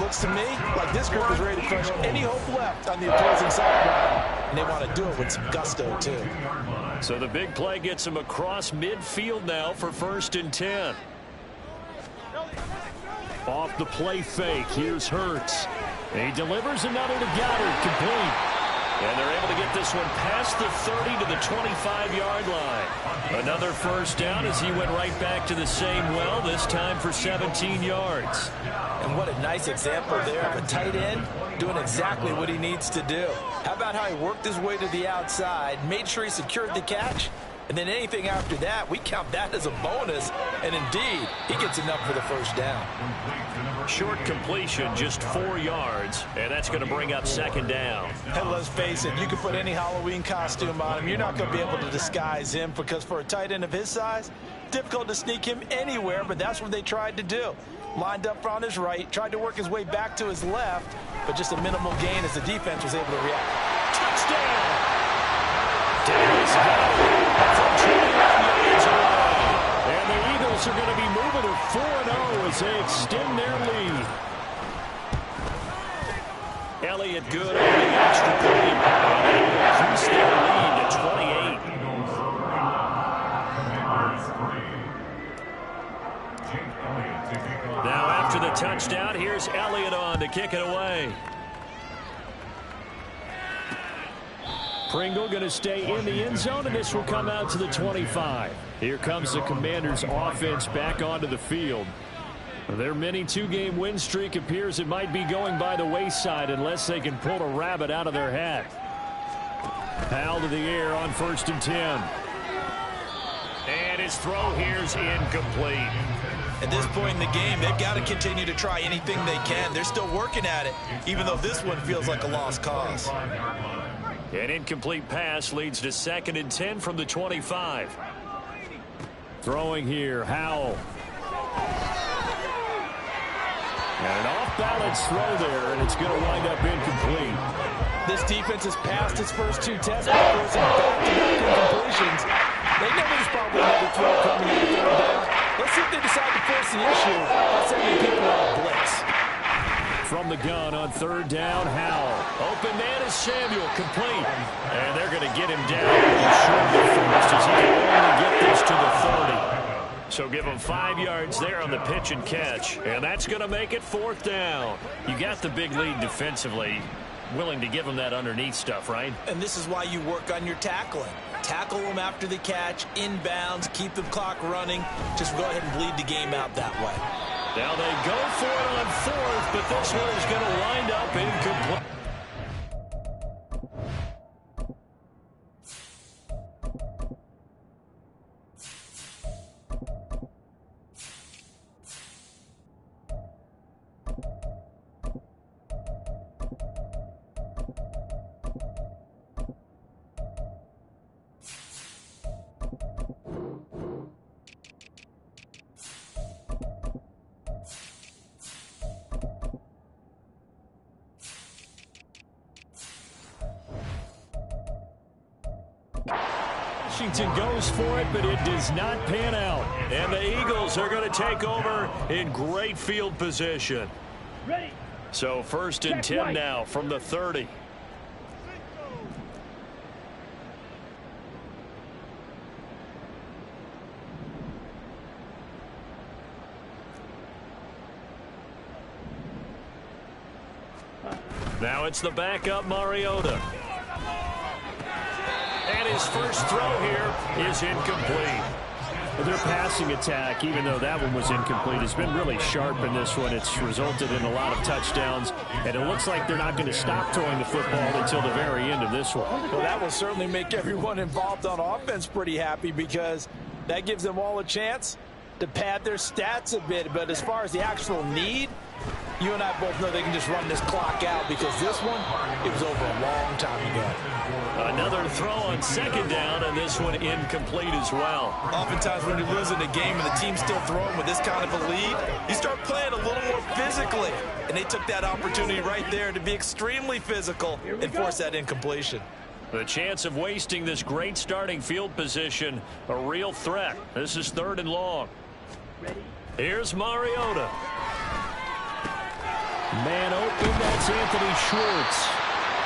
Looks to me like this group is ready to crush any hope left on the opposing sideline, and they want to do it with some gusto, too. So the big play gets him across midfield now for 1st and 10. Off the play fake, here's Hurts. He delivers another to Goddard, complete. And they're able to get this one past the 30 to the 25-yard line. Another 1st down as he went right back to the same well, this time for 17 yards. And what a nice example there of a tight end doing exactly what he needs to do. How about how he worked his way to the outside, made sure he secured the catch, and then anything after that, we count that as a bonus. And indeed, he gets enough for the 1st down. Short completion, just 4 yards, and that's going to bring up 2nd down. And let's face it, you can put any Halloween costume on him. You're not going to be able to disguise him because for a tight end of his size, difficult to sneak him anywhere, but that's what they tried to do. Lined up on his right, tried to work his way back to his left, but just a minimal gain as the defense was able to react. Touchdown! Davis from 21 yards away. And the Eagles are going to be moving to 4-0 as they extend their lead. Elliott good on the extra point. Increase their lead to 28. Now after the touchdown, here's Elliott on to kick it away. Pringle going to stay in the end zone, and this will come out to the 25. Here comes the Commanders' offense back onto the field. Their mini two-game win streak appears it might be going by the wayside unless they can pull a rabbit out of their hat. Howell to the air on 1st and 10. And his throw here's incomplete. At this point in the game, they've got to continue to try anything they can. They're still working at it, even though this one feels like a lost cause. An incomplete pass leads to 2nd and 10 from the 25. Throwing here, Howell. And an off-balance throw there, and it's going to wind up incomplete. This defense has passed its first 2 tests by forcing back-to-back incompletions. They know there's probably another throw coming in the 3rd down. Let's see if they decide to force the issue by sending people on a blitz. From the gun on 3rd down, Howell. Open man is Samuel, complete. And they're going to get him down short of first as he can only get this to the 30. So give him 5 yards there on the pitch and catch. And that's going to make it 4th down. You got the big lead defensively. Willing to give him that underneath stuff, right? And this is why you work on your tackling. Tackle them after the catch, inbounds, keep the clock running. Just go ahead and bleed the game out that way. Now they go for it on 4th, but this one is going to wind up incomplete. Washington goes for it, but it does not pan out. And the Eagles are going to take over in great field position. Ready. So 1st and 10 now from the 30. Now it's the backup Mariota. And his first throw here is incomplete. Their passing attack, even though that one was incomplete, has been really sharp in this one. It's resulted in a lot of touchdowns, and it looks like they're not going to stop throwing the football until the very end of this one. Well, that will certainly make everyone involved on offense pretty happy because that gives them all a chance to pad their stats a bit. But as far as the actual need, you and I both know they can just run this clock out because this one, it was over a long time ago. Another throw on 2nd down, and this one incomplete as well. Oftentimes when you're losing a game and the team's still throwing with this kind of a lead, you start playing a little more physically. And they took that opportunity right there to be extremely physical and force that incompletion. The chance of wasting this great starting field position, a real threat. This is 3rd and long. Here's Mariota. Man open, that's Anthony Schwartz.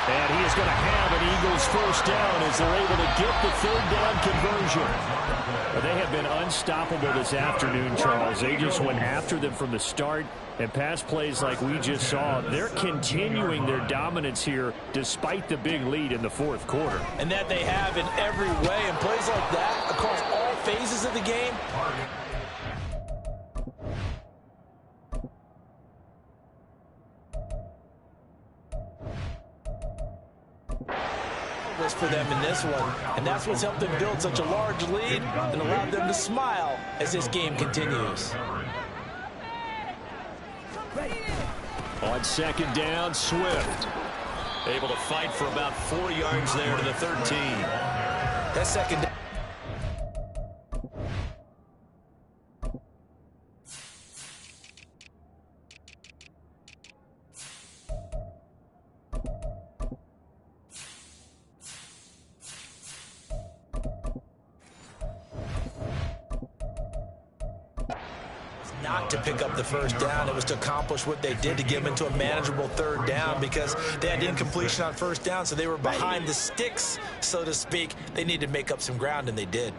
And he is going to have an Eagles first down as they're able to get the 3rd down conversion. They have been unstoppable this afternoon, Charles. They just went after them from the start. And pass plays like we just saw, they're continuing their dominance here despite the big lead in the 4th quarter. And that they have in every way. And plays like that across all phases of the game. For them in this one, and that's what's helped them build such a large lead and allowed them to smile as this game continues. On 2nd down, Swift Able to fight for about 4 yards there to the 13. That 2nd down. Not to pick up the first down. It was to accomplish what they did to get them into a manageable 3rd down because they had incompletion on 1st down, so they were behind the sticks, so to speak. They needed to make up some ground, and they did.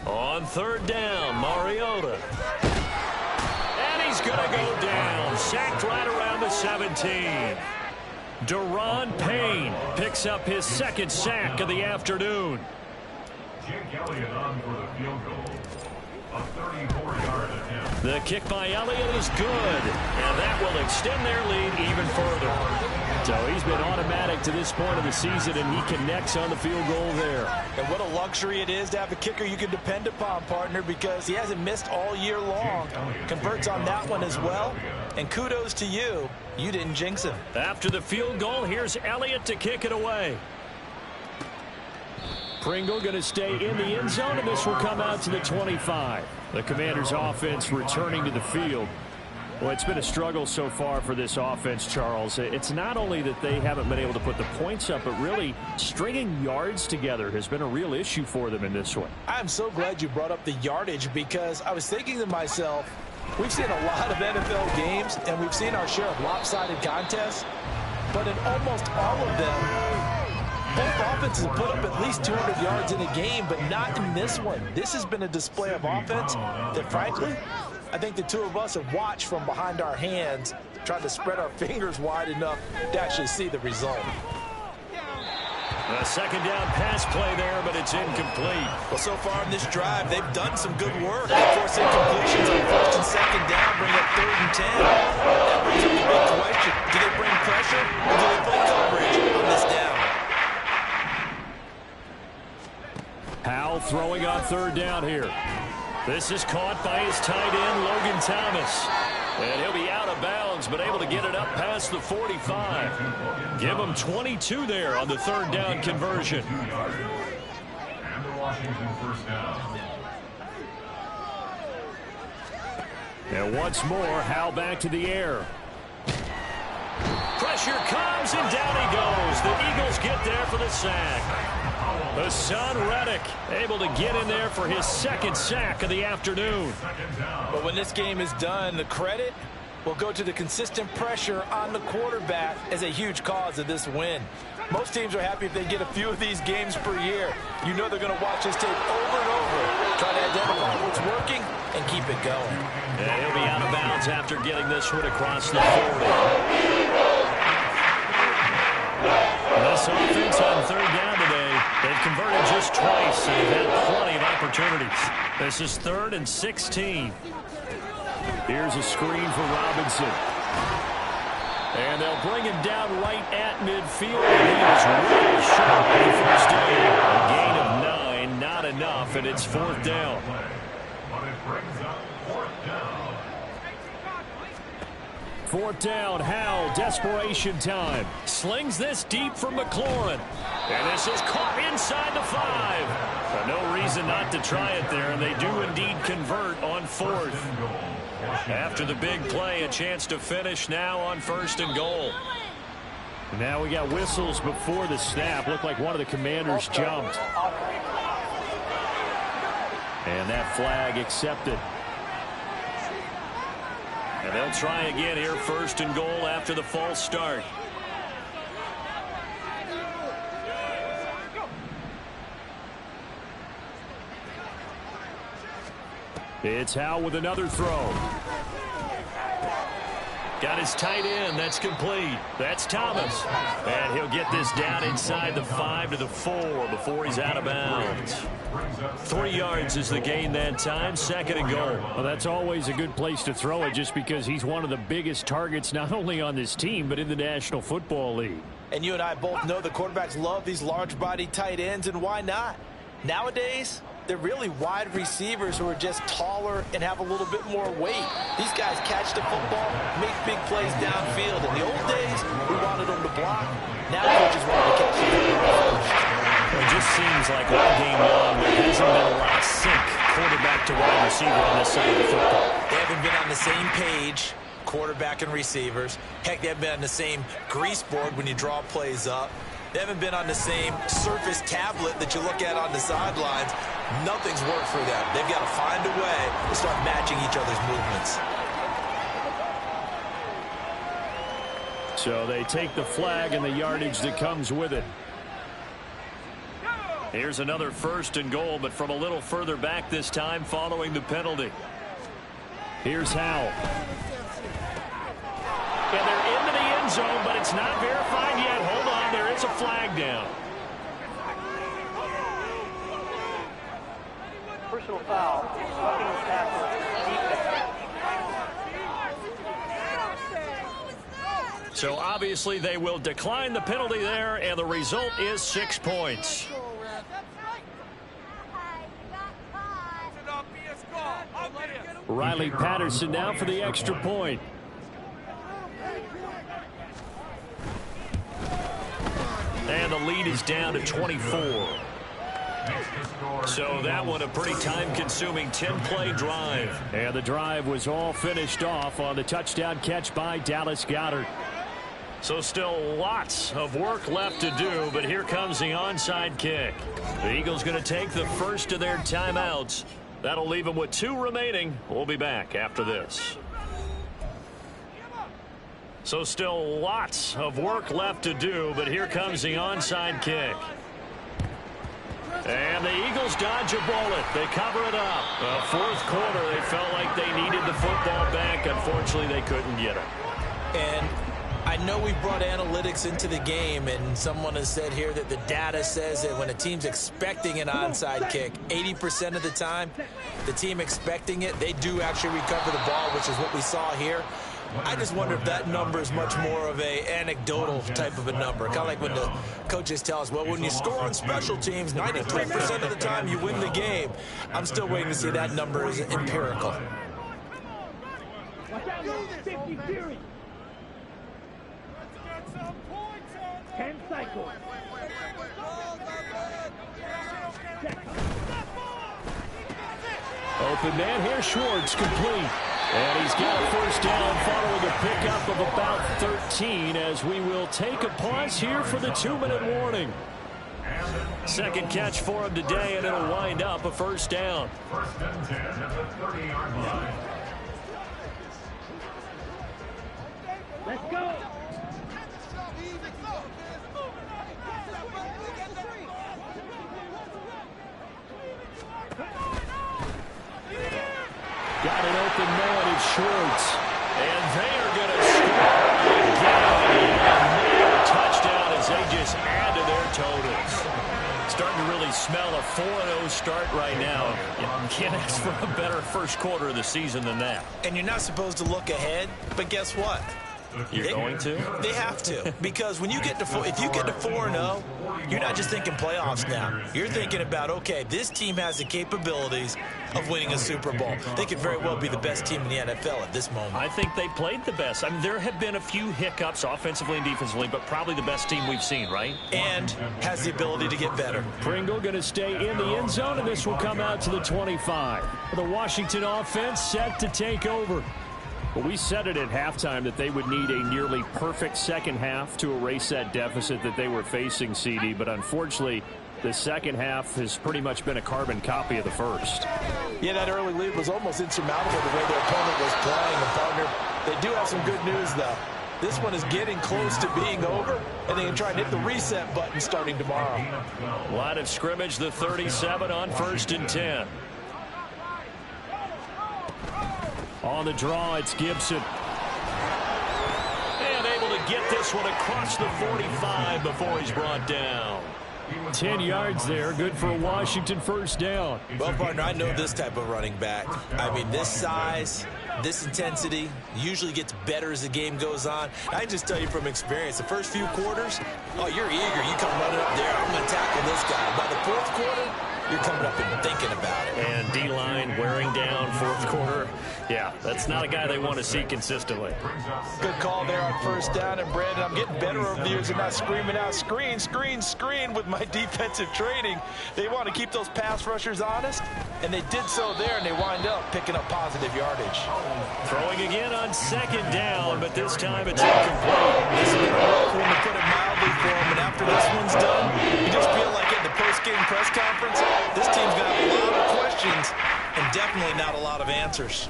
On 3rd down, Mariota. And he's going to go down. Sacked right around the 17. Deron Payne picks up his second sack of the afternoon. Jake Elliott on for the field goal. A 34-yard attempt. The kick by Elliott is good, and that will extend their lead even further. So he's been automatic to this point of the season, and he connects on the field goal there. And what a luxury it is to have a kicker you can depend upon, partner, because he hasn't missed all year long. Converts on that one as well. And kudos to you. You didn't jinx him. After the field goal, here's Elliott to kick it away. Pringle going to stay in the end zone, and this will come out to the 25. The Commanders' offense returning to the field. Well, it's been a struggle so far for this offense, Charles. It's not only that they haven't been able to put the points up, but really stringing yards together has been a real issue for them in this one. I'm so glad you brought up the yardage, because I was thinking to myself, we've seen a lot of NFL games, and we've seen our share of lopsided contests, but in almost all of them, both offenses have put up at least 200 yards in a game, but not in this one. This has been a display of offense that, frankly, I think the two of us have watched from behind our hands, trying to spread our fingers wide enough to actually see the result. A second down pass play there, but it's incomplete. Well, so far in this drive, they've done some good work. They force incompletions on first and second down, bring up 3rd and 10. That brings up the big question. Do they bring pressure, or do they play coverage on this down? Howell throwing on 3rd down here. This is caught by his tight end, Logan Thomas. And he'll be out of bounds, but able to get it up past the 45. Give him 22 there on the 3rd down conversion. And the Washington first down. And once more, Howell back to the air. Pressure comes, and down he goes. The Eagles get there for the sack. Hassan Reddick able to get in there for his second sack of the afternoon. But when this game is done, the credit will go to the consistent pressure on the quarterback as a huge cause of this win. Most teams are happy if they get a few of these games per year. You know they're going to watch this tape over and over, try to identify what's working and keep it going. And he'll be out of bounds after getting this one across the 40. This offense on 3rd down today, they've converted just twice, and they've had plenty of opportunities. This is 3rd and 16. Here's a screen for Robinson. And they'll bring him down right at midfield, and he is really short on the first down. A gain of 9, not enough, and it's 4th down. But it brings up 4th down. 4th down, Howell, desperation time. Slings this deep from McLaurin. And this is caught inside the 5. But no reason not to try it there, and they do indeed convert on 4th. After the big play, a chance to finish now on 1st and goal. Now we got whistles before the snap. Looked like one of the Commanders jumped. And that flag accepted. And they'll try again here, 1st and goal after the false start. It's Howell with another throw. Got his tight end. That's complete. That's Thomas. And he'll get this down inside the 5 to the 4 before he's out of bounds. 3 yards is the gain that time. 2nd and goal. Well, that's always a good place to throw it, just because he's one of the biggest targets not only on this team but in the National Football League. And you and I both know the quarterbacks love these large-bodied tight ends, and why not? Nowadays, they're really wide receivers who are just taller and have a little bit more weight. These guys catch the football, make big plays downfield. In the old days, we wanted them to block. Now coaches want to catch the football first. It just seems like all game long there hasn't been a lot of sync quarterback to wide receiver on this side of the football. They haven't been on the same page, quarterback and receivers. Heck, they haven't been on the same grease board when you draw plays up. They haven't been on the same surface tablet that you look at on the sidelines. Nothing's worked for them. They've got to find a way to start matching each other's movements. So they take the flag and the yardage that comes with it. Here's another 1st and goal, but from a little further back this time following the penalty. Here's Howell. And they're into the end zone, but it's It's not verified yet. Hold on. There is a flag down. Personal foul. Roughing the tackle. So obviously they will decline the penalty there, and the result is 6 points. Riley Patterson now for the extra point. And the lead is down to 24. So that one a pretty time-consuming 10-play drive. And the drive was all finished off on the touchdown catch by Dallas Goedert. So still lots of work left to do, but here comes the onside kick. The Eagles going to take the first of their timeouts. That'll leave them with 2 remaining. We'll be back after this. So still lots of work left to do, but here comes the onside kick. And the Eagles dodge a bullet. They cover it up. Fourth quarter, they felt like they needed the football back. Unfortunately, they couldn't get it. And I know we brought analytics into the game, and someone has said here that the data says that when a team's expecting an onside kick, 80% of the time, the team expecting it, they do actually recover the ball, which is what we saw here. I just wonder if that number is much more of a anecdotal type of a number. Kind of like when the coaches tell us, well, when you score on special teams, 93% of the time you win the game. I'm still waiting to see that number is empirical. 10 cycles. Open man here, Schwartz, complete. And he's got a first down following a pickup of about 13 as we will take a pause here for the 2-minute warning. Second catch for him today, and it'll wind up a first down. First and 10 at the 30-yard line. Let's go. Got an open man, it's Schwartz. And they are going to score again. And a touchdown as they just add to their totals. Starting to really smell a 4-0 start right now. You can't ask for a better first quarter of the season than that. And you're not supposed to look ahead, but guess what? You're going to? They have to, because when you get to if you get to 4-0, you're not just thinking playoffs now. You're thinking about, okay, this team has the capabilities of winning a Super Bowl. They could very well be the best team in the NFL at this moment. I think they played the best. I mean, there have been a few hiccups offensively and defensively, but probably the best team we've seen, right? And has the ability to get better. Pringle going to stay in the end zone, and this will come out to the 25. The Washington offense set to take over. Well, we said it at halftime that they would need a nearly perfect second half to erase that deficit that they were facing, CD. But unfortunately, the second half has pretty much been a carbon copy of the first. Yeah, that early lead was almost insurmountable the way their opponent was playing. And partner, they do have some good news, though. This one is getting close to being over, and they can try and hit the reset button starting tomorrow. Line of scrimmage, the 37 on 1st and 10. On the draw, it's Gibson. And able to get this one across the 45 before he's brought down. 10 yards there, good for a Washington first down. Well, partner, I know this type of running back. I mean, this size, this intensity usually gets better as the game goes on. I can just tell you from experience, the first few quarters, oh, you're eager. You come running up there, I'm going to tackle this guy. By the fourth quarter, you're coming up and thinking about it. And D-line wearing down fourth quarter. Yeah, that's not a guy they want to see consistently. Good call there on first down. And, Brandon, I'm getting better over the years and not screaming out, screen, screen, screen with my defensive training. They want to keep those pass rushers honest, and they did so there, and they wind up picking up positive yardage. Throwing again on second down, but this time it's incomplete. This is a rough one, to put it mildly, for them, and after this one's done, you just feel like at the post-game press conference, this team's got a lot of questions and definitely not a lot of answers.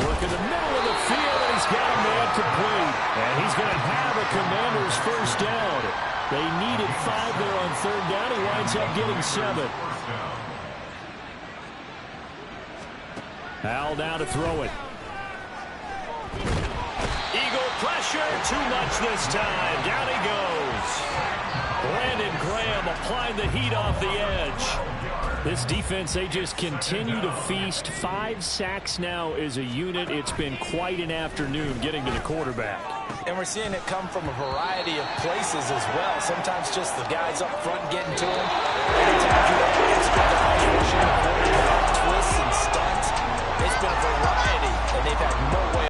Work in the middle of the field, and he's got a man complete. And he's going to have a Commanders first down. They needed 5 there on third down. He winds up getting 7. Hal now to throw it. Eagle Pressure, too much this time. Down he goes. Brandon Graham applying the heat off the edge. This defense, they just continue to feast. 5 sacks now as a unit. It's been quite an afternoon getting to the quarterback. And we're seeing it come from a variety of places as well. Sometimes just the guys up front getting to him. Other times you have extra guys rushing the quarterback, twists and stunts. It's been a variety, and they've had no